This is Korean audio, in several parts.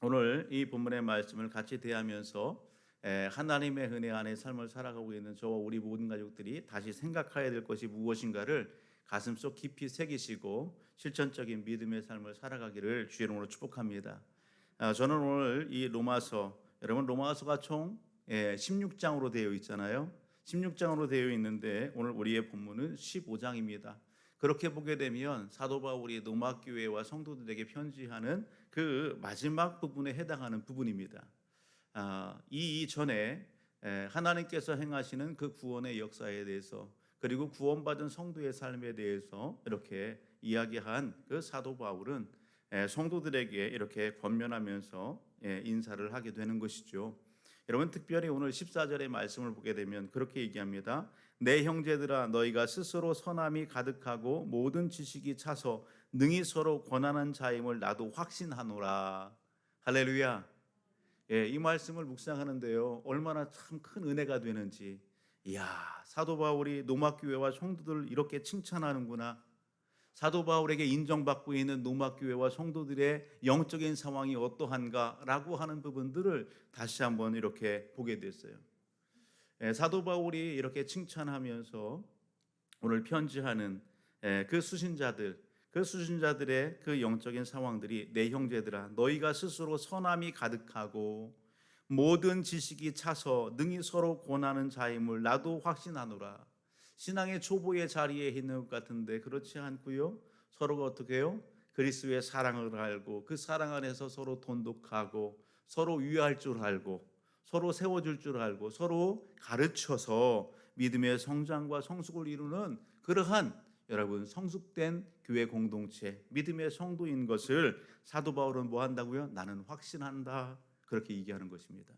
오늘 이 본문의 말씀을 같이 대하면서 하나님의 은혜 안에 삶을 살아가고 있는 저와 우리 모든 가족들이 다시 생각해야 될 것이 무엇인가를 가슴속 깊이 새기시고 실천적인 믿음의 삶을 살아가기를 주의 이름으로 축복합니다. 저는 오늘 이 로마서, 여러분 로마서가 총 16장으로 되어 있잖아요. 16장으로 되어 있는데 오늘 우리의 본문은 15장입니다. 그렇게 보게 되면 사도 바울이 로마 교회와 성도들에게 편지하는 그 마지막 부분에 해당하는 부분입니다. 이 이전에 하나님께서 행하시는 그 구원의 역사에 대해서, 그리고 구원받은 성도의 삶에 대해서 이렇게 이야기한 그 사도 바울은 성도들에게 이렇게 권면하면서 인사를 하게 되는 것이죠. 여러분, 특별히 오늘 14절의 말씀을 보게 되면 그렇게 얘기합니다. 내 형제들아, 너희가 스스로 선함이 가득하고 모든 지식이 차서 능히 서로 권한한 자임을 나도 확신하노라. 할렐루야. 이 말씀을 묵상하는데요, 얼마나 참 큰 은혜가 되는지. 이야, 사도 바울이 로마 교회와 성도들을 이렇게 칭찬하는구나. 사도 바울에게 인정받고 있는 로마 교회와 성도들의 영적인 상황이 어떠한가라고 하는 부분들을 다시 한번 이렇게 보게 됐어요. 사도 바울이 이렇게 칭찬하면서 오늘 편지하는 그 수신자들의 그 영적인 상황들이, 내 형제들아 너희가 스스로 선함이 가득하고 모든 지식이 차서 능히 서로 권하는 자임을 나도 확신하노라. 신앙의 초보의 자리에 있는 것 같은데 그렇지 않고요, 서로가 어떻게 해요? 그리스도의 사랑을 알고 그 사랑 안에서 서로 돈독하고 서로 위할 줄 알고 서로 세워줄 줄 알고 서로 가르쳐서 믿음의 성장과 성숙을 이루는 그러한, 여러분, 성숙된 교회 공동체, 믿음의 성도인 것을 사도 바울은 뭐 한다고요? 나는 확신한다. 그렇게 얘기하는 것입니다.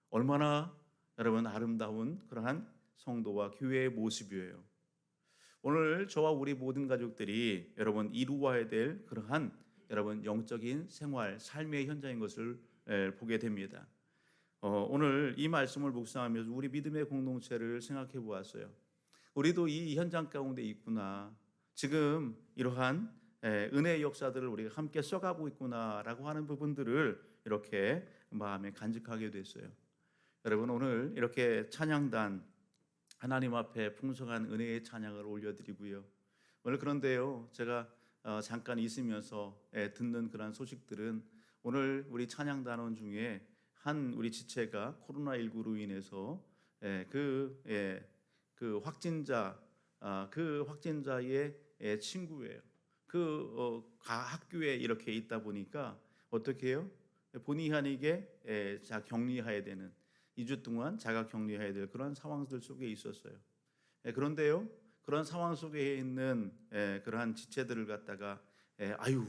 얼마나 여러분 아름다운 그러한 성도와 교회의 모습이에요. 오늘 저와 우리 모든 가족들이 여러분 이루어야 될 그러한 여러분 영적인 생활, 삶의 현장인 것을 보게 됩니다. 오늘 이 말씀을 묵상하면서 우리 믿음의 공동체를 생각해 보았어요. 우리도 이 현장 가운데 있구나. 지금 이러한 은혜의 역사들을 우리가 함께 써가고 있구나라고 하는 부분들을 이렇게 마음에 간직하게 됐어요. 여러분, 오늘 이렇게 찬양단 하나님 앞에 풍성한 은혜의 찬양을 올려드리고요. 오늘 그런데요, 제가 잠깐 있으면서 듣는 그런 소식들은, 오늘 우리 찬양단원 중에 한 우리 지체가 코로나19로 인해서 그 확진자의 친구예요. 학교에 이렇게 있다 보니까 어떻게 해요? 본의 아니게 격리해야 되는, 2주 동안 자가 격리해야 될 그런 상황들 속에 있었어요. 그런데요, 그런 상황 속에 있는 그러한 지체들을 갖다가 아유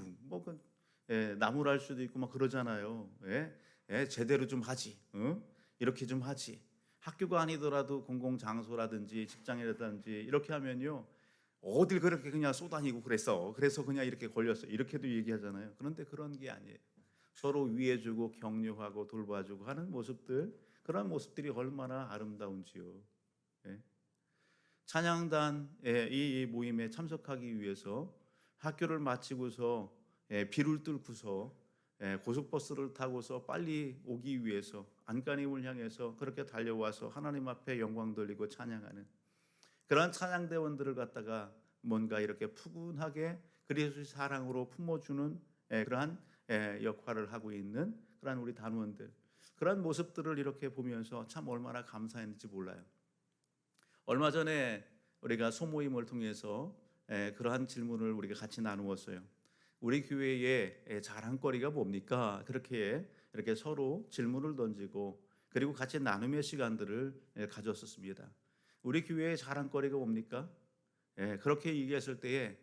나무랄 수도 있고 막 그러잖아요. 제대로 좀 하지, 이렇게 좀 하지. 학교가 아니더라도 공공장소라든지 직장이라든지 이렇게 하면요, 어딜 그렇게 그냥 쏘다니고 그래서 그냥 이렇게 걸렸어, 이렇게도 얘기하잖아요. 그런데 그런 게 아니에요. 서로 위해주고 격려하고 돌봐주고 하는 모습들, 그런 모습들이 얼마나 아름다운지요. 찬양단의 이 모임에 참석하기 위해서 학교를 마치고서 비를 뚫고서 고속버스를 타고서 빨리 오기 위해서 안간힘을 향해서 그렇게 달려와서 하나님 앞에 영광 돌리고 찬양하는 그런 찬양대원들을 갖다가 뭔가 이렇게 푸근하게 그리스도의 사랑으로 품어주는 그러한 역할을 하고 있는 그러한 우리 단원들, 그런 모습들을 이렇게 보면서 참 얼마나 감사했는지 몰라요. 얼마 전에 우리가 소모임을 통해서 그러한 질문을 우리가 같이 나누었어요. 우리 교회의 자랑거리가 뭡니까? 그렇게 이렇게 서로 질문을 던지고 그리고 같이 나눔의 시간들을 가졌었습니다. 우리 교회의 자랑거리가 뭡니까? 그렇게 얘기했을 때에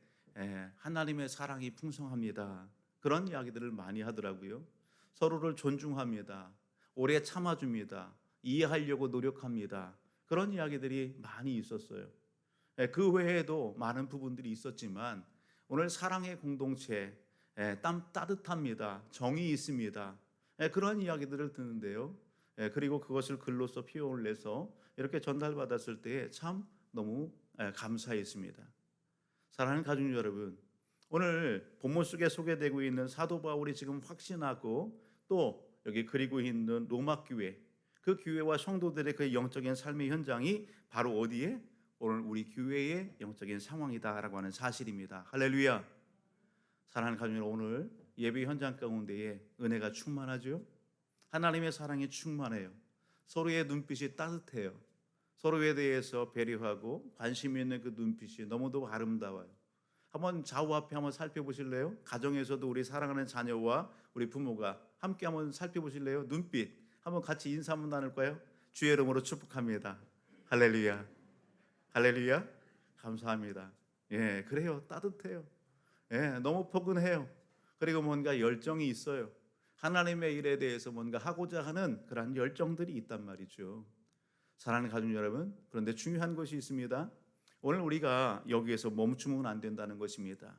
하나님의 사랑이 풍성합니다. 그런 이야기들을 많이 하더라고요. 서로를 존중합니다. 오래 참아줍니다. 이해하려고 노력합니다. 그런 이야기들이 많이 있었어요. 그 외에도 많은 부분들이 있었지만 오늘 사랑의 공동체, 따뜻합니다. 정이 있습니다. 그런 이야기들을 듣는데요. 그리고 그것을 글로써 표현을 내서 이렇게 전달받았을 때 참 너무 감사했습니다. 사랑하는 가족 여러분, 오늘 본문 속에 소개되고 있는 사도 바울이 지금 확신하고 또 여기 그리고 있는 로마 교회, 그 교회와 성도들의 그 영적인 삶의 현장이 바로 어디에? 오늘 우리 교회의 영적인 상황이다라고 하는 사실입니다. 할렐루야. 사랑하는 가족 여러분, 오늘 예배 현장 가운데에 은혜가 충만하죠. 하나님의 사랑이 충만해요. 서로의 눈빛이 따뜻해요. 서로에 대해서 배려하고 관심 있는 그 눈빛이 너무도 아름다워요. 한번 좌우 앞에 한번 살펴보실래요? 가정에서도 우리 사랑하는 자녀와 우리 부모가 함께 한번 살펴보실래요? 눈빛 한번 같이 인사 한번 나눌까요? 주의 이름으로 축복합니다. 할렐루야. 할렐루야. 감사합니다. 예, 그래요. 따뜻해요. 예, 너무 포근해요. 그리고 뭔가 열정이 있어요. 하나님의 일에 대해서 뭔가 하고자 하는 그런 열정들이 있단 말이죠. 사랑하는 가족 여러분, 그런데 중요한 것이 있습니다. 오늘 우리가 여기에서 멈추면 안 된다는 것입니다.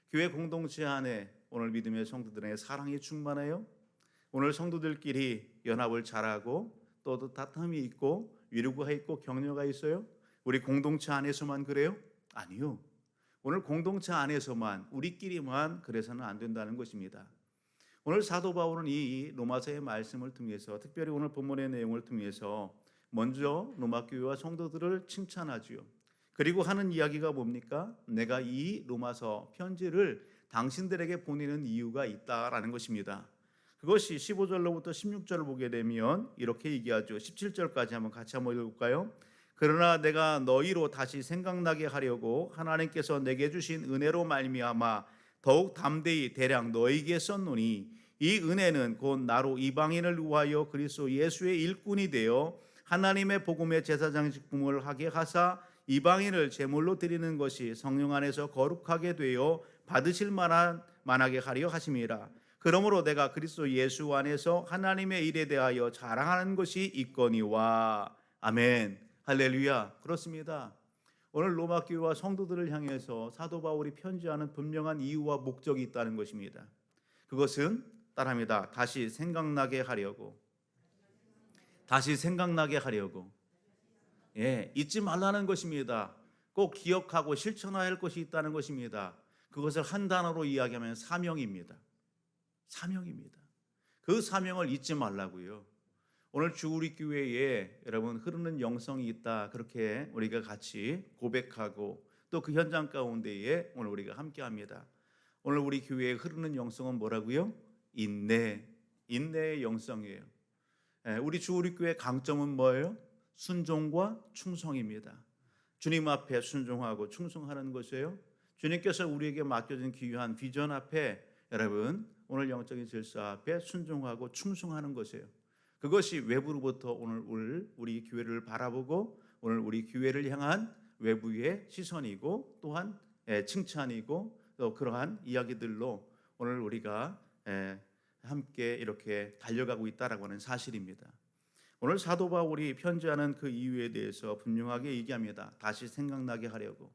교회 공동체 안에 오늘 믿음의 성도들의 사랑이 충만해요. 오늘 성도들끼리 연합을 잘하고 또 다툼이 있고 위로가 있고 격려가 있어요. 우리 공동체 안에서만 그래요? 아니요. 오늘 공동체 안에서만 우리끼리만 그래서는 안 된다는 것입니다. 오늘 사도 바울은 이 로마서의 말씀을 통해서, 특별히 오늘 본문의 내용을 통해서 먼저 로마 교회와 성도들을 칭찬하지요. 그리고 하는 이야기가 뭡니까? 내가 이 로마서 편지를 당신들에게 보내는 이유가 있다라는 것입니다. 그것이 15절로부터 16절을 보게 되면 이렇게 얘기하죠. 17절까지 한번 같이 한번 읽어볼까요? 그러나 내가 너희로 다시 생각나게 하려고 하나님께서 내게 주신 은혜로 말미암아 더욱 담대히 대량 너희에게 썼노니, 이 은혜는 곧 나로 이방인을 위하여 그리스도 예수의 일꾼이 되어 하나님의 복음의 제사장 직분을 하게 하사 이방인을 제물로 드리는 것이 성령 안에서 거룩하게 되어 받으실 만하게 하려 하심이라. 그러므로 내가 그리스도 예수 안에서 하나님의 일에 대하여 자랑하는 것이 있거니와. 아멘. 할렐루야. 그렇습니다. 오늘 로마 교회와 성도들을 향해서 사도 바울이 편지하는 분명한 이유와 목적이 있다는 것입니다. 그것은 따라합니다. 다시 생각나게 하려고. 다시 생각나게 하려고. 예, 잊지 말라는 것입니다. 꼭 기억하고 실천해야 할 것이 있다는 것입니다. 그것을 한 단어로 이야기하면 사명입니다. 사명입니다. 그 사명을 잊지 말라고요. 오늘 주우리 교회에 여러분 흐르는 영성이 있다, 그렇게 우리가 같이 고백하고 또 그 현장 가운데에 오늘 우리가 함께합니다. 오늘 우리 교회에 흐르는 영성은 뭐라고요? 인내의 영성이에요. 우리 주우리 교회의 강점은 뭐예요? 순종과 충성입니다. 주님 앞에 순종하고 충성하는 것이에요. 주님께서 우리에게 맡겨진 귀한 비전 앞에 여러분 오늘 영적인 질서 앞에 순종하고 충성하는 것이에요. 그것이 외부로부터 오늘 우리 교회를 바라보고 오늘 우리 교회를 향한 외부의 시선이고 또한 칭찬이고 또 그러한 이야기들로 오늘 우리가 함께 이렇게 달려가고 있다라고 하는 사실입니다. 오늘 사도 바울이 편지하는 그 이유에 대해서 분명하게 얘기합니다. 다시 생각나게 하려고.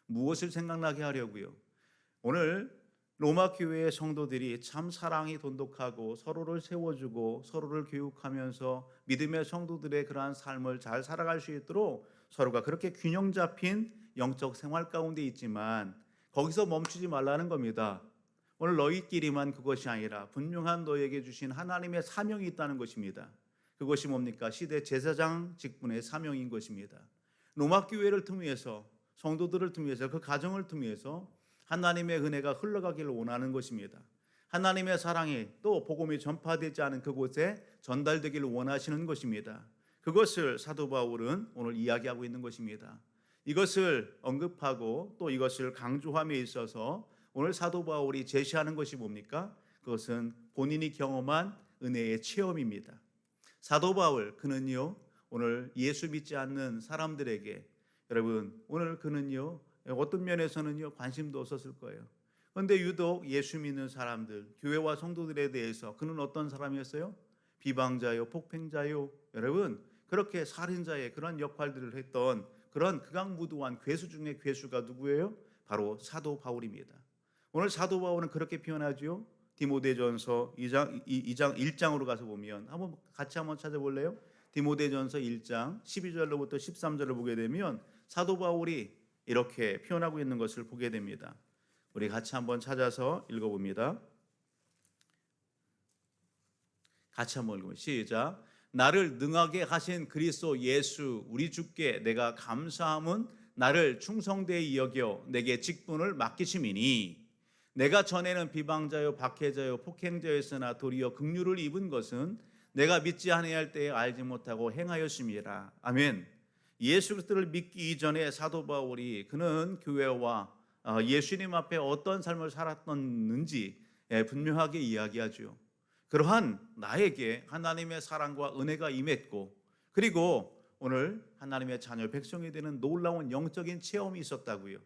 무엇을 생각나게 하려고요? 오늘 로마 교회의 성도들이 참 사랑이 돈독하고 서로를 세워주고 서로를 교육하면서 믿음의 성도들의 그러한 삶을 잘 살아갈 수 있도록 서로가 그렇게 균형 잡힌 영적 생활 가운데 있지만 거기서 멈추지 말라는 겁니다. 오늘 너희끼리만 그것이 아니라 분명한 너희에게 주신 하나님의 사명이 있다는 것입니다. 그것이 뭡니까? 시대 제사장 직분의 사명인 것입니다. 로마 교회를 통해서 성도들을 통해서 그 가정을 통해서 하나님의 은혜가 흘러가기를 원하는 것입니다. 하나님의 사랑이 또 복음이 전파되지 않은 그곳에 전달되기를 원하시는 것입니다. 그것을 사도 바울은 오늘 이야기하고 있는 것입니다. 이것을 언급하고 또 이것을 강조함에 있어서 오늘 사도 바울이 제시하는 것이 뭡니까? 그것은 본인이 경험한 은혜의 체험입니다. 사도 바울 그는요 오늘 예수 믿지 않는 사람들에게 여러분 오늘 그는요 어떤 면에서는요 관심도 없었을 거예요. 그런데 유독 예수 믿는 사람들 교회와 성도들에 대해서 그는 어떤 사람이었어요? 비방자요 폭행자요 여러분 그렇게 살인자의 그런 역할들을 했던 그런 극악무도한 괴수 중에 괴수가 누구예요? 바로 사도 바울입니다. 오늘 사도 바울은 그렇게 표현하죠. 디모데전서 2장 1장으로 가서 보면 같이 한번 찾아볼래요? 디모데전서 1장 12절로부터 13절을 보게 되면 사도 바울이 이렇게 표현하고 있는 것을 보게 됩니다. 우리 같이 한번 찾아서 읽어봅니다. 같이 한번 읽어보면 시작. 나를 능하게 하신 그리스도 예수 우리 주께 내가 감사함은 나를 충성되이 여겨 내게 직분을 맡기심이니 내가 전에는 비방자요 박해자요 폭행자였으나 도리어 긍휼을 입은 것은 내가 믿지 아니할 때에 알지 못하고 행하였음이라. 아멘. 예수 그리스도를 믿기 이전에 사도 바울이 그는 교회와 예수님 앞에 어떤 삶을 살았었는지 분명하게 이야기하죠. 그러한 나에게 하나님의 사랑과 은혜가 임했고, 그리고 오늘 하나님의 자녀 백성이 되는 놀라운 영적인 체험이 있었다고요.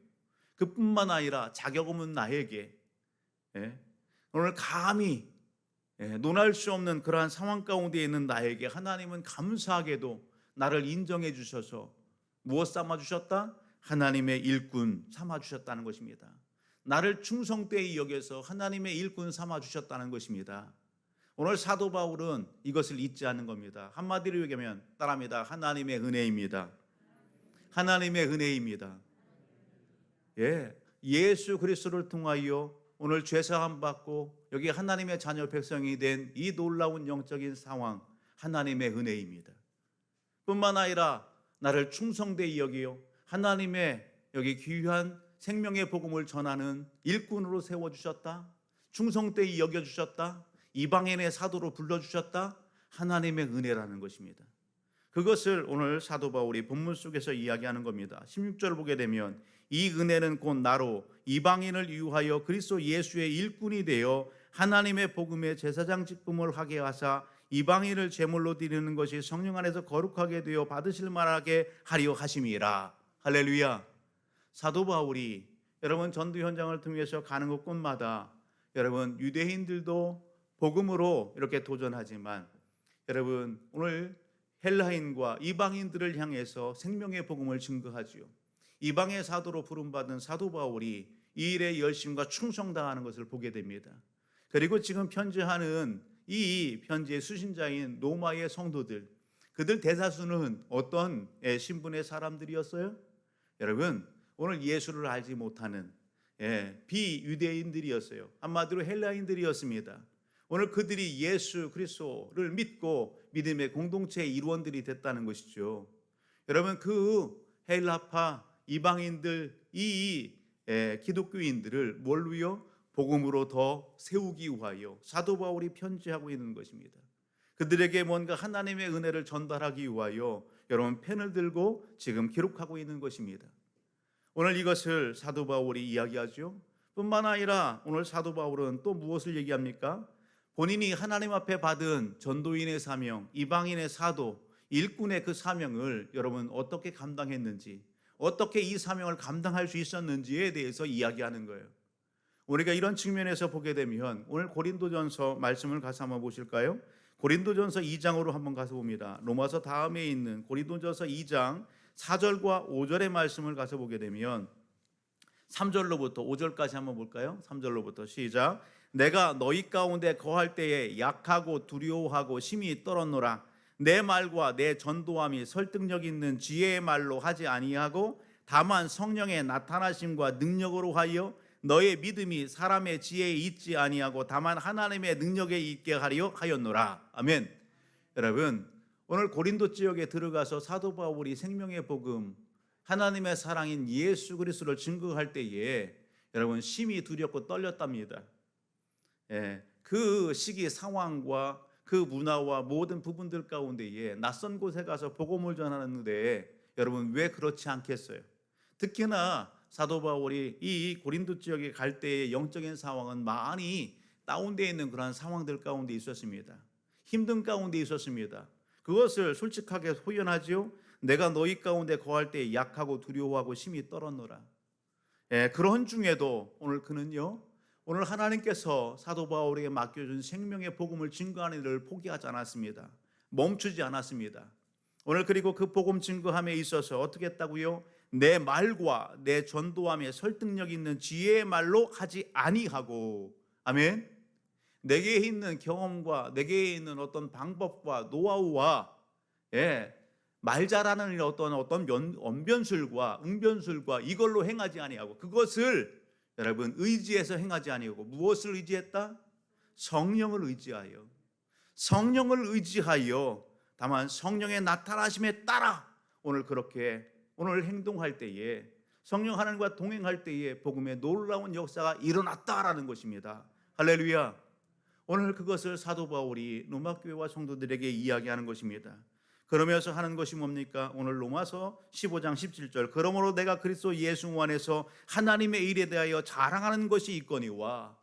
그뿐만 아니라 자격 없는 나에게 오늘 감히 논할 수 없는 그러한 상황 가운데 있는 나에게 하나님은 감사하게도 나를 인정해 주셔서 무엇 삼아 주셨다? 하나님의 일꾼 삼아 주셨다는 것입니다. 나를 충성되이 여겨서 하나님의 일꾼 삼아 주셨다는 것입니다. 오늘 사도 바울은 이것을 잊지 않는 겁니다. 한마디로 얘기하면 따라합니다. 하나님의 은혜입니다. 하나님의 은혜입니다. 예수 그리스도를 통하여 오늘 죄사함 받고 여기 하나님의 자녀 백성이 된 이 놀라운 영적인 상황, 하나님의 은혜입니다. 뿐만 아니라 나를 충성되이 여기요 하나님의 여기 귀한 생명의 복음을 전하는 일꾼으로 세워주셨다. 충성되이 여겨주셨다. 이방인의 사도로 불러주셨다. 하나님의 은혜라는 것입니다. 그것을 오늘 사도 바울이 본문 속에서 이야기하는 겁니다. 16절을 보게 되면 이 은혜는 곧 나로 이방인을 위하여 그리스도 예수의 일꾼이 되어 하나님의 복음의 제사장 직분을 하게 하사 이방인을 제물로 드리는 것이 성령 안에서 거룩하게 되어 받으실 만하게 하려 하심이라. 할렐루야. 사도 바울이 여러분 전도 현장을 통해서 가는 곳곳마다 여러분 유대인들도 복음으로 이렇게 도전하지만 여러분 오늘 헬라인과 이방인들을 향해서 생명의 복음을 증거하지요. 이방의 사도로 부름받은 사도 바울이 이 일에 열심과 충성당하는 것을 보게 됩니다. 그리고 지금 편지하는 이 편지의 수신자인 로마의 성도들, 그들 대다수는 어떤 신분의 사람들이었어요? 여러분 오늘 예수를 알지 못하는 비유대인들이었어요. 한마디로 헬라인들이었습니다. 오늘 그들이 예수 그리스도를 믿고 믿음의 공동체의 일원들이 됐다는 것이죠. 여러분 그 헬라파 이방인들 이 기독교인들을 뭘로요? 복음으로 더 세우기 위하여 사도 바울이 편지하고 있는 것입니다. 그들에게 뭔가 하나님의 은혜를 전달하기 위하여 여러분 펜을 들고 지금 기록하고 있는 것입니다. 오늘 이것을 사도 바울이 이야기하죠. 뿐만 아니라 오늘 사도 바울은 또 무엇을 얘기합니까? 본인이 하나님 앞에 받은 전도인의 사명, 이방인의 사도, 일꾼의 그 사명을 여러분 어떻게 감당했는지, 어떻게 이 사명을 감당할 수 있었는지에 대해서 이야기하는 거예요. 우리가 이런 측면에서 보게 되면 오늘 고린도전서 말씀을 가서 한번 보실까요? 고린도전서 2장으로 한번 가서 봅니다. 로마서 다음에 있는 고린도전서 2장 4절과 5절의 말씀을 가서 보게 되면 3절로부터 5절까지 한번 볼까요? 3절로부터 시작. 내가 너희 가운데 거할 때에 약하고 두려워하고 심히 떨었노라. 내 말과 내 전도함이 설득력 있는 지혜의 말로 하지 아니하고 다만 성령의 나타나심과 능력으로 하여 너의 믿음이 사람의 지혜에 있지 아니하고 다만 하나님의 능력에 있게 하려 하였노라. 아멘. 여러분 오늘 고린도 지역에 들어가서 사도 바울이 생명의 복음 하나님의 사랑인 예수 그리스도를 증거할 때에 여러분 심히 두렵고 떨렸답니다. 그 시기 상황과 그 문화와 모든 부분들 가운데에 낯선 곳에 가서 복음을 전하는데 여러분 왜 그렇지 않겠어요? 특히나 사도 바울이 이 고린도 지역에 갈 때의 영적인 상황은 많이 다운되어 있는 그런 상황들 가운데 있었습니다. 힘든 가운데 있었습니다. 그것을 솔직하게 호연하지요. 내가 너희 가운데 거할 때 약하고 두려워하고 심히 떨었노라. 그런 중에도 오늘 그는요, 오늘 하나님께서 사도 바울에게 맡겨준 생명의 복음을 증거하는 일을 포기하지 않았습니다. 멈추지 않았습니다. 오늘 그리고 그 복음 증거함에 있어서 어떻게 했다고요? 내 말과 내 전도함에 설득력 있는 지혜의 말로 하지 아니하고, 아멘. 내게 있는 경험과 내게 있는 어떤 방법과 노하우와 말 잘하는 어떤 언변술과 응변술과 이걸로 행하지 아니하고 그것을 여러분, 의지해서 행하지 아니하고 무엇을 의지했다? 성령을 의지하여, 성령을 의지하여, 다만 성령의 나타나심에 따라 오늘 그렇게 오늘 행동할 때에, 성령 하나님과 동행할 때에 복음의 놀라운 역사가 일어났다라는 것입니다. 할렐루야. 오늘 그것을 사도 바울이 로마 교회와 성도들에게 이야기하는 것입니다. 그러면서 하는 것이 뭡니까? 오늘 로마서 15장 17절, 그러므로 내가 그리스도 예수 안에서 하나님의 일에 대하여 자랑하는 것이 있거니와,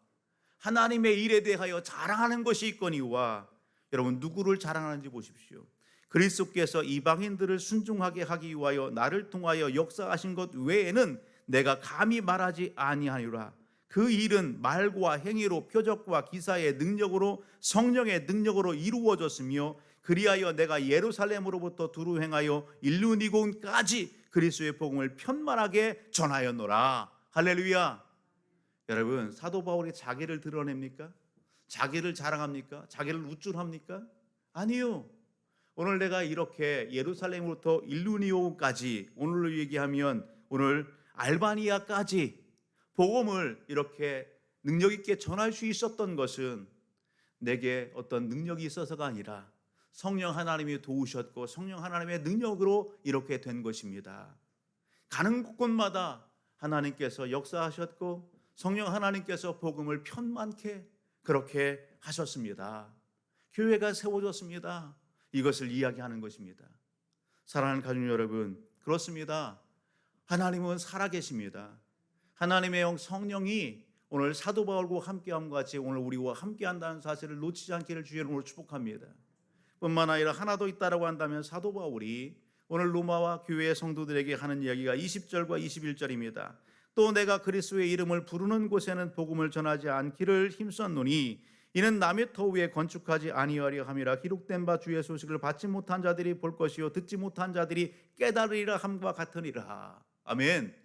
하나님의 일에 대하여 자랑하는 것이 있거니와. 여러분, 누구를 자랑하는지 보십시오. 그리스도께서 이방인들을 순종하게 하기 위하여 나를 통하여 역사하신 것 외에는 내가 감히 말하지 아니하리라. 그 일은 말과 행위로, 표적과 기사의 능력으로, 성령의 능력으로 이루어졌으며, 그리하여 내가 예루살렘으로부터 두루 행하여 일루니곤까지 그리스도의 복음을 편만하게 전하였노라. 할렐루야. 여러분, 사도 바울이 자기를 드러냅니까? 자기를 자랑합니까? 자기를 우쭐합니까? 아니요. 오늘 내가 이렇게 예루살렘으로부터 일루니온까지, 오늘로 얘기하면 오늘 알바니아까지 복음을 이렇게 능력 있게 전할 수 있었던 것은 내게 어떤 능력이 있어서가 아니라 성령 하나님이 도우셨고 성령 하나님의 능력으로 이렇게 된 것입니다. 가는 곳곳마다 하나님께서 역사하셨고 성령 하나님께서 복음을 편만케 그렇게 하셨습니다. 교회가 세워졌습니다. 이것을 이야기하는 것입니다. 사랑하는 가족 여러분, 그렇습니다. 하나님은 살아계십니다. 하나님의 영 성령이 오늘 사도 바울과 함께함과 같이 오늘 우리와 함께한다는 사실을 놓치지 않기를 주의 이름으로 축복합니다. 뿐만 아니라 하나 더 있다라고 한다면 사도 바울이 오늘 로마와 교회의 성도들에게 하는 이야기가 20절과 21절입니다. 또 내가 그리스도의 이름을 부르는 곳에는 복음을 전하지 않기를 힘썼노니 이는 남의 터 위에 건축하지 아니하려 함이라. 기록된 바 주의 소식을 받지 못한 자들이 볼 것이요 듣지 못한 자들이 깨달으리라 함과 같으니라. 아멘.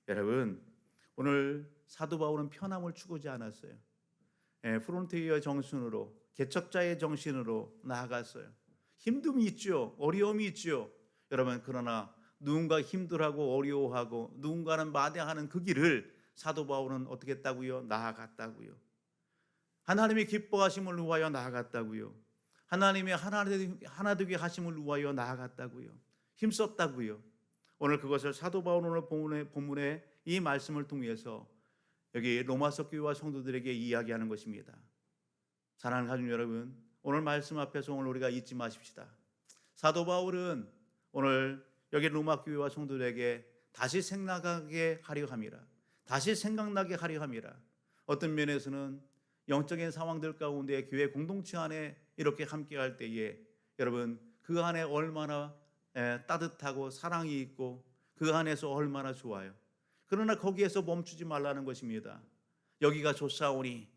여러분, 오늘 사도 바울은 편함을 추구하지 않았어요. 프론티어의 정신으로, 개척자의 정신으로 나아갔어요. 힘듦이 있죠. 어려움이 있죠. 여러분, 그러나 누군가 힘들하고 어려워하고 누군가는 마대하는 그 길을 사도 바울은 어떻게 했다고요? 나아갔다고요. 하나님의 기뻐하심을 위하여 나아갔다고요. 하나님의 하나 되게 하심을 위하여 나아갔다고요. 힘썼다고요. 오늘 그것을 사도 바울 오늘 본문의 이 말씀을 통해서 여기 로마서 교회와 성도들에게 이야기하는 것입니다. 사랑하는 가족 여러분, 오늘 말씀 앞에서 오늘 우리가 잊지 마십시다. 사도 바울은 오늘 여기 로마 교회와 성도들에게 다시 생각하게 하려 함이라. 다시 생각나게 하려 함이라. 어떤 면에서는 영적인 상황들 가운데 교회 공동체 안에 이렇게 함께할 때에 여러분, 그 안에 얼마나 따뜻하고 사랑이 있고 그 안에서 얼마나 좋아요. 그러나 거기에서 멈추지 말라는 것입니다. 여기가 좋사오니,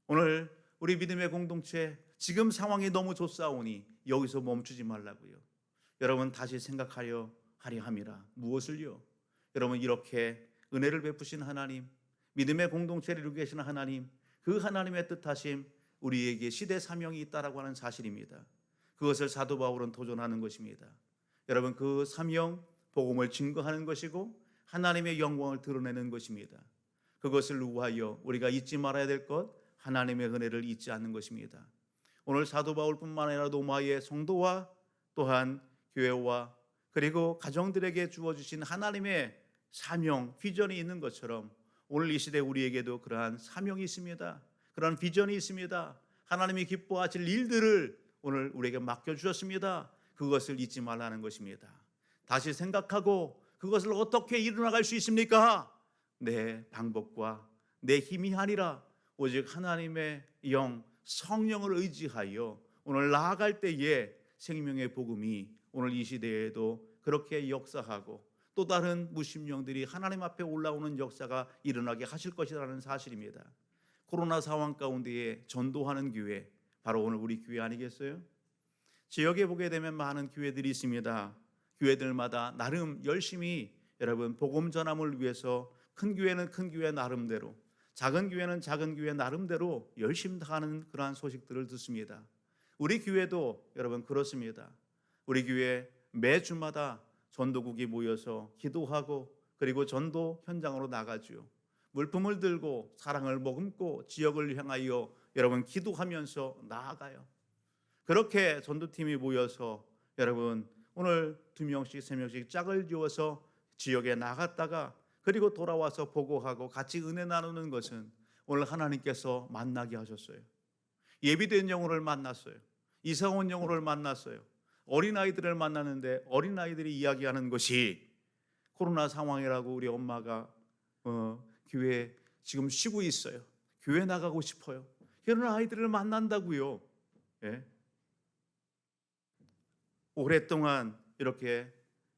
오늘 우리 믿음의 공동체 지금 상황이 너무 좋사오니 여기서 멈추지 말라고요. 여러분, 다시 생각하려 함이라. 무엇을요? 여러분, 이렇게 은혜를 베푸신 하나님, 믿음의 공동체를 이루고 계시는 하나님, 그 하나님의 뜻하심, 우리에게 시대 사명이 있다라고 하는 사실입니다. 그것을 사도 바울은 도전하는 것입니다. 여러분, 그 사명, 복음을 증거하는 것이고 하나님의 영광을 드러내는 것입니다. 그것을 위하여 우리가 잊지 말아야 될 것, 하나님의 은혜를 잊지 않는 것입니다. 오늘 사도 바울뿐만 아니라 로마의 성도와 또한 교회와 그리고 가정들에게 주어주신 하나님의 사명, 비전이 있는 것처럼 오늘 이 시대 우리에게도 그러한 사명이 있습니다. 그러한 비전이 있습니다. 하나님이 기뻐하실 일들을 오늘 우리에게 맡겨주셨습니다. 그것을 잊지 말라는 것입니다. 다시 생각하고 그것을 어떻게 이루어나갈 수 있습니까? 내 방법과 내 힘이 아니라 오직 하나님의 영, 성령을 의지하여 오늘 나아갈 때에 생명의 복음이 오늘 이 시대에도 그렇게 역사하고 또 다른 무심령들이 하나님 앞에 올라오는 역사가 일어나게 하실 것이라는 사실입니다. 코로나 상황 가운데에 전도하는 교회, 바로 오늘 우리 교회 아니겠어요? 지역에 보게 되면 많은 교회들이 있습니다. 교회들마다 나름 열심히 여러분 복음 전함을 위해서 큰 교회는 큰 교회 나름대로, 작은 교회는 작은 교회 나름대로 열심히 하는 그러한 소식들을 듣습니다. 우리 교회도 여러분 그렇습니다. 우리 교회 매주마다 전도국이 모여서 기도하고 그리고 전도 현장으로 나가죠. 물품을 들고 사랑을 머금고 지역을 향하여 여러분 기도하면서 나아가요. 그렇게 전도팀이 모여서 여러분 오늘 2명씩 3명씩 짝을 지어서 지역에 나갔다가 그리고 돌아와서 보고하고 같이 은혜 나누는 것은 오늘 하나님께서 만나게 하셨어요. 예비된 영혼을 만났어요. 이사 온 영혼을 만났어요. 어린아이들을 만났는데 어린아이들이 이야기하는 것이 코로나 상황이라고 우리 엄마가 교회에 지금 쉬고 있어요. 교회 나가고 싶어요. 이런 아이들을 만난다고요. 예? 오랫동안 이렇게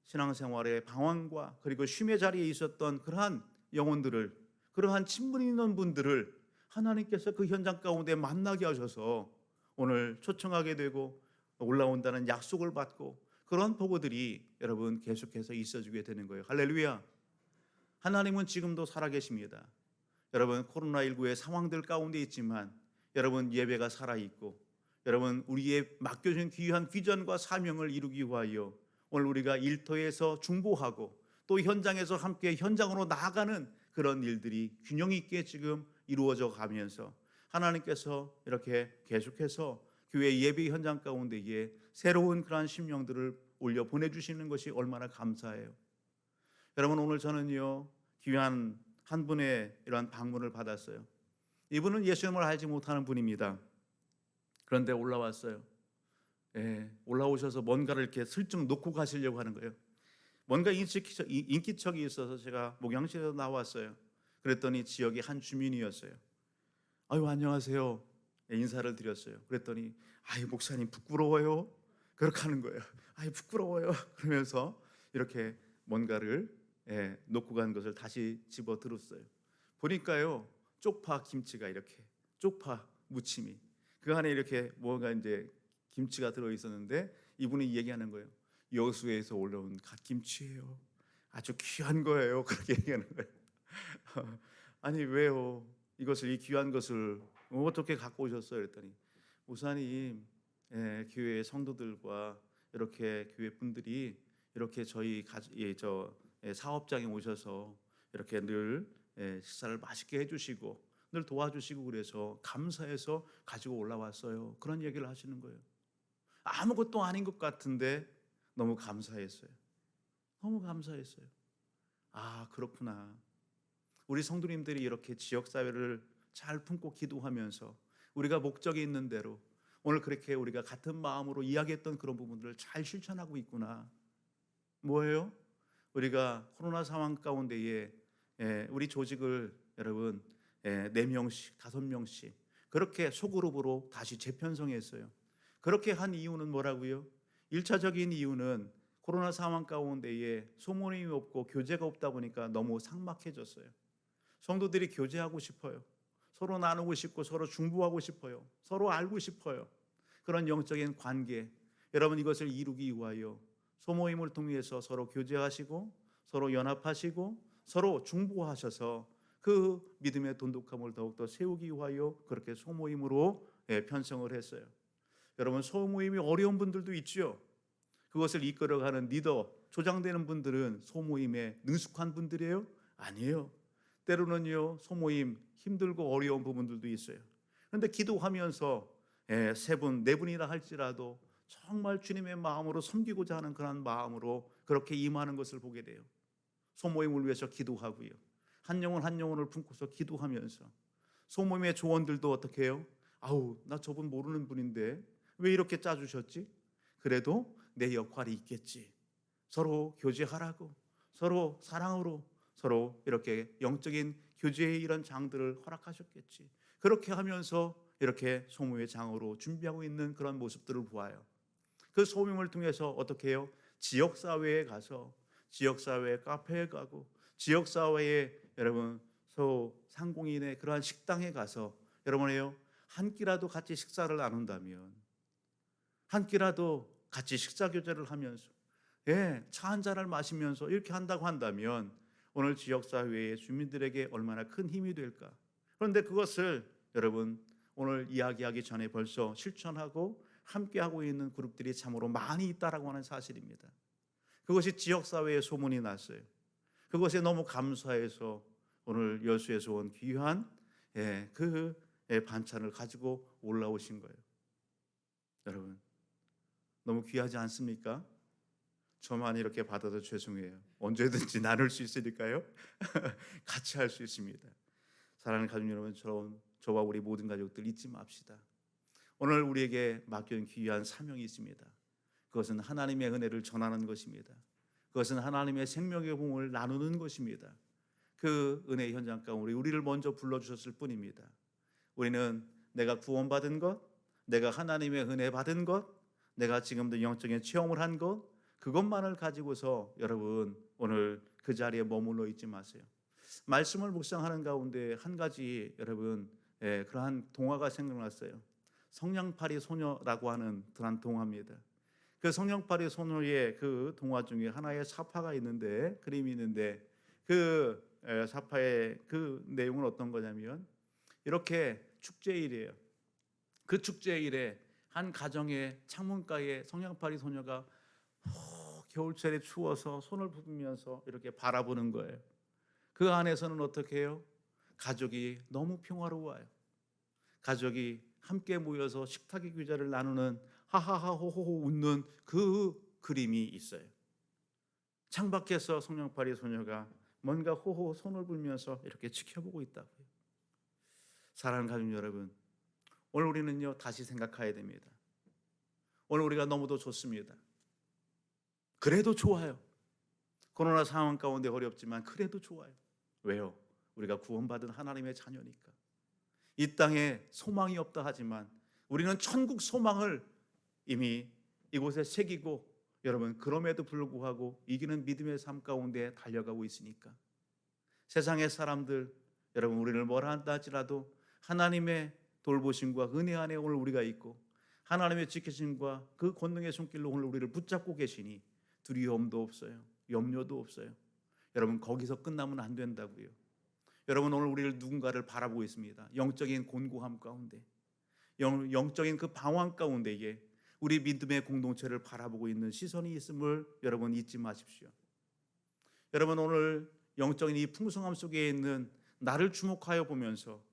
신앙생활의 방황과 그리고 쉼의 자리에 있었던 그러한 영혼들을, 그러한 친분 있는 분들을 하나님께서 그 현장 가운데 만나게 하셔서 오늘 초청하게 되고 올라온다는 약속을 받고 그런 보고들이 여러분 계속해서 있어지게 되는 거예요. 할렐루야. 하나님은 지금도 살아계십니다. 여러분 코로나19의 상황들 가운데 있지만 여러분 예배가 살아있고 여러분 우리의 맡겨진 귀한 비전과 사명을 이루기 위하여 오늘 우리가 일터에서 중보하고 또 현장에서 함께 현장으로 나아가는 그런 일들이 균형 있게 지금 이루어져 가면서 하나님께서 이렇게 계속해서 교회 예배 현장 가운데에 새로운 그러한 심령들을 올려 보내주시는 것이 얼마나 감사해요. 여러분 오늘 저는요 귀한 한 분의 이러한 방문을 받았어요. 이분은 예수님을 알지 못하는 분입니다. 그런데 올라왔어요. 올라오셔서 뭔가를 이렇게 슬쩍 놓고 가시려고 하는 거예요. 뭔가 인기척이 있어서 제가 목양실에서 나왔어요. 그랬더니 지역의 한 주민이었어요. 아유 안녕하세요. 인사를 드렸어요. 그랬더니 아유 목사님 부끄러워요. 그렇게 하는 거예요. 아유 부끄러워요. 그러면서 이렇게 뭔가를 놓고 간 것을 다시 집어 들었어요. 보니까요 쪽파 김치가 이렇게 쪽파 무침이 그 안에 이렇게 뭐가 이제 김치가 들어 있었는데 이분이 얘기하는 거예요. 여수에서 올라온 갓김치예요. 아주 귀한 거예요. 그렇게 얘기하는 거예요. 아니 왜요? 이것을 이 귀한 것을 어떻게 갖고 오셨어요? 그랬더니 목사님 교회 성도들과 이렇게 교회 분들이 이렇게 저희 사업장에 오셔서 이렇게 늘 식사를 맛있게 해주시고 늘 도와주시고 그래서 감사해서 가지고 올라왔어요. 그런 얘기를 하시는 거예요. 아무것도 아닌 것 같은데 너무 감사했어요. 너무 감사했어요. 아 그렇구나. 우리 성도님들이 이렇게 지역사회를 잘 품고 기도하면서 우리가 목적이 있는 대로 오늘 그렇게 우리가 같은 마음으로 이야기했던 그런 부분들을 잘 실천하고 있구나. 뭐예요? 우리가 코로나 상황 가운데에 우리 조직을 여러분 4명씩 5명씩 그렇게 소그룹으로 다시 재편성했어요. 그렇게 한 이유는 뭐라고요? 1차적인 이유는 코로나 상황 가운데에 소모임이 없고 교제가 없다 보니까 너무 삭막해졌어요. 성도들이 교제하고 싶어요. 서로 나누고 싶고 서로 중보하고 싶어요. 서로 알고 싶어요. 그런 영적인 관계 여러분 이것을 이루기 위하여 소모임을 통해서 서로 교제하시고 서로 연합하시고 서로 중보하셔서 그 믿음의 돈독함을 더욱더 세우기 위하여 그렇게 소모임으로 편성을 했어요. 여러분 소모임이 어려운 분들도 있죠. 그것을 이끌어가는 리더, 조장되는 분들은 소모임에 능숙한 분들이에요? 아니에요. 때로는요 소모임 힘들고 어려운 부분들도 있어요. 그런데 기도하면서 3분, 4분이나 할지라도 정말 주님의 마음으로 섬기고자 하는 그런 마음으로 그렇게 임하는 것을 보게 돼요. 소모임을 위해서 기도하고요. 한 영혼 한 영혼을 품고서 기도하면서 소모임의 조원들도 어떻게 해요? 아우 나 저분 모르는 분인데 왜 이렇게 짜주셨지? 그래도 내 역할이 있겠지. 서로 교제하라고 서로 사랑으로 서로 이렇게 영적인 교제의 이런 장들을 허락하셨겠지. 그렇게 하면서 이렇게 소모의 장으로 준비하고 있는 그런 모습들을 보아요. 그 소모임을 통해서 어떻게 해요? 지역사회에 가서 지역사회 카페에 가고 지역사회에 여러분 상공인의 그러한 식당에 가서 여러분이요 한 끼라도 같이 식사를 나눈다면 한 끼라도 같이 식사 교제를 하면서 차 한 잔을 마시면서 이렇게 한다고 한다면 오늘 지역사회의 주민들에게 얼마나 큰 힘이 될까. 그런데 그것을 여러분 오늘 이야기하기 전에 벌써 실천하고 함께하고 있는 그룹들이 참으로 많이 있다라고 하는 사실입니다. 그것이 지역사회에 소문이 났어요. 그것에 너무 감사해서 오늘 여수에서 온 귀한 그 반찬을 가지고 올라오신 거예요. 여러분, 너무 귀하지 않습니까? 저만 이렇게 받아도 죄송해요. 언제든지 나눌 수 있으니까요. 같이 할 수 있습니다. 사랑하는 가족 여러분, 저와 우리 모든 가족들 잊지 맙시다. 오늘 우리에게 맡겨진 귀한 사명이 있습니다. 그것은 하나님의 은혜를 전하는 것입니다. 그것은 하나님의 생명의 공을 나누는 것입니다. 그 은혜의 현장 가운데 우리를 먼저 불러주셨을 뿐입니다. 우리는 내가 구원받은 것, 내가 하나님의 은혜 받은 것, 내가 지금도 영적인 체험을 한 것, 그것만을 가지고서 여러분 오늘 그 자리에 머물러 있지 마세요. 말씀을 묵상하는 가운데 한 가지 여러분 그러한 동화가 생각났어요. 성냥팔이 소녀라고 하는 그런 동화입니다. 그 성냥팔이 소녀의 그 동화 중에 하나의 사파가 있는데, 그림이 있는데, 그 사파의 그 내용은 어떤 거냐면 이렇게 축제일이에요. 그 축제일에 한 가정의 창문가에 성냥팔이 소녀가 겨울철에 추워서 손을 부으면서 이렇게 바라보는 거예요. 그 안에서는 어떻게 해요? 가족이 너무 평화로워요. 가족이 함께 모여서 식탁의 규자를 나누는, 하하하 호호호 웃는 그 그림이 있어요. 창밖에서 성냥팔이 소녀가 뭔가 호호 손을 불면서 이렇게 지켜보고 있다고요. 사랑하는 가족 여러분, 오늘 우리는요 다시 생각해야 됩니다. 오늘 우리가 너무도 좋습니다. 그래도 좋아요. 코로나 상황 가운데 어렵지만 그래도 좋아요. 왜요? 우리가 구원받은 하나님의 자녀니까. 이 땅에 소망이 없다 하지만 우리는 천국 소망을 이미 이곳에 새기고, 여러분 그럼에도 불구하고 이기는 믿음의 삶 가운데 달려가고 있으니까 세상의 사람들 여러분 우리를 뭐라 한다 할지라도 하나님의 돌보심과 은혜 안에 오늘 우리가 있고 하나님의 지키심과 그 권능의 손길로 오늘 우리를 붙잡고 계시니 두려움도 없어요. 염려도 없어요. 여러분 거기서 끝나면 안 된다고요. 여러분 오늘 우리를 누군가를 바라보고 있습니다. 영적인 곤고함 가운데, 영적인 그 방황 가운데에 우리 믿음의 공동체를 바라보고 있는 시선이 있음을 여러분 잊지 마십시오. 여러분 오늘 영적인 이 풍성함 속에 있는 나를 주목하여 보면서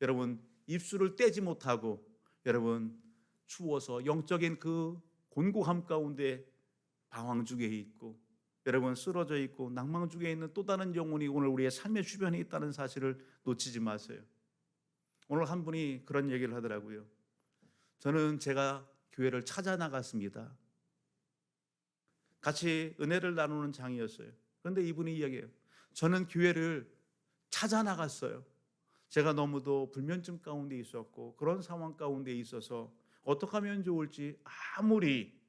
여러분 입술을 떼지 못하고 여러분 추워서 영적인 그 곤고함 가운데 방황 중에 있고 여러분 쓰러져 있고 낭망 중에 있는 또 다른 영혼이 오늘 우리의 삶의 주변에 있다는 사실을 놓치지 마세요. 오늘 한 분이 그런 얘기를 하더라고요. 저는 제가 교회를 찾아 나갔습니다. 같이 은혜를 나누는 장이었어요. 그런데 이분이 이야기해요. 저는 교회를 찾아 나갔어요. 제가 너무도 불면증 가운데 있었고 그런 상황 가운데 있어서 어떻게 하면 좋을지 아무리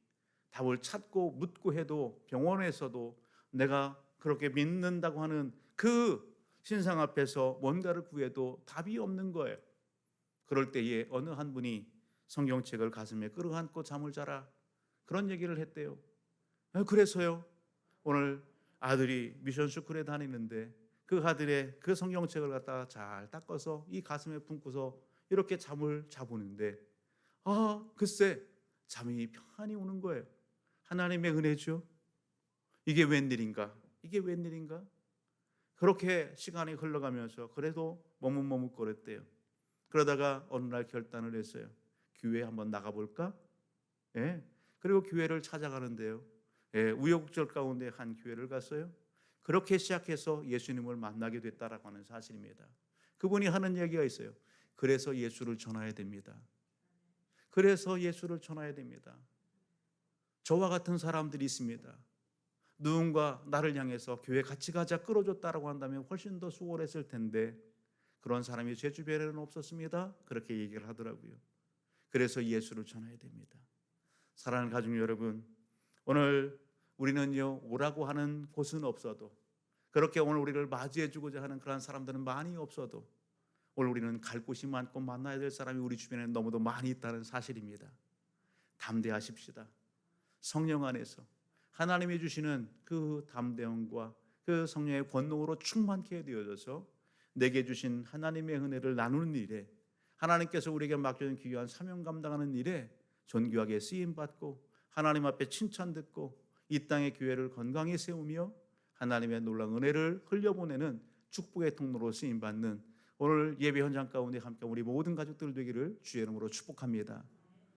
답을 찾고 묻고 해도 병원에서도 내가 그렇게 믿는다고 하는 그 신상 앞에서 뭔가를 구해도 답이 없는 거예요. 그럴 때에 어느 한 분이 성경책을 가슴에 끌어안고 잠을 자라 그런 얘기를 했대요. 그래서요 오늘 아들이 미션 스쿨에 다니는데 그 아들의 그 성경책을 갖다가 잘 닦아서 이 가슴에 품고서 이렇게 잠을 자보는데 글쎄 잠이 편안히 오는 거예요. 하나님의 은혜죠. 이게 웬일인가? 이게 웬일인가? 그렇게 시간이 흘러가면서 그래도 머뭇머뭇거렸대요. 그러다가 어느 날 결단을 했어요. 교회에 한번 나가볼까? 그리고 교회를 찾아가는데요. 우여곡절 가운데 한 교회를 갔어요. 그렇게 시작해서 예수님을 만나게 됐다라고 하는 사실입니다. 그분이 하는 얘기가 있어요. 그래서 예수를 전해야 됩니다. 그래서 예수를 전해야 됩니다. 저와 같은 사람들이 있습니다. 누군가 나를 향해서 교회 같이 가자 끌어줬다라고 한다면 훨씬 더 수월했을 텐데 그런 사람이 제 주변에는 없었습니다. 그렇게 얘기를 하더라고요. 그래서 예수를 전해야 됩니다. 사랑하는 가족 여러분, 오늘 우리는요 오라고 하는 곳은 없어도 그렇게 오늘 우리를 맞이해 주고자 하는 그런 사람들은 많이 없어도 오늘 우리는 갈 곳이 많고 만나야 될 사람이 우리 주변에 너무도 많이 있다는 사실입니다. 담대하십시다. 성령 안에서 하나님이 주시는 그 담대함과 그 성령의 권능으로 충만케 되어져서 내게 주신 하나님의 은혜를 나누는 일에 하나님께서 우리에게 맡겨진 귀한 사명 감당하는 일에 존귀하게 쓰임받고 하나님 앞에 칭찬 듣고 이 땅의 교회를 건강히 세우며 하나님의 놀라운 은혜를 흘려보내는 축복의 통로로 쓰임 받는 오늘 예배 현장 가운데 함께 우리 모든 가족들 되기를 주의 이름으로 축복합니다.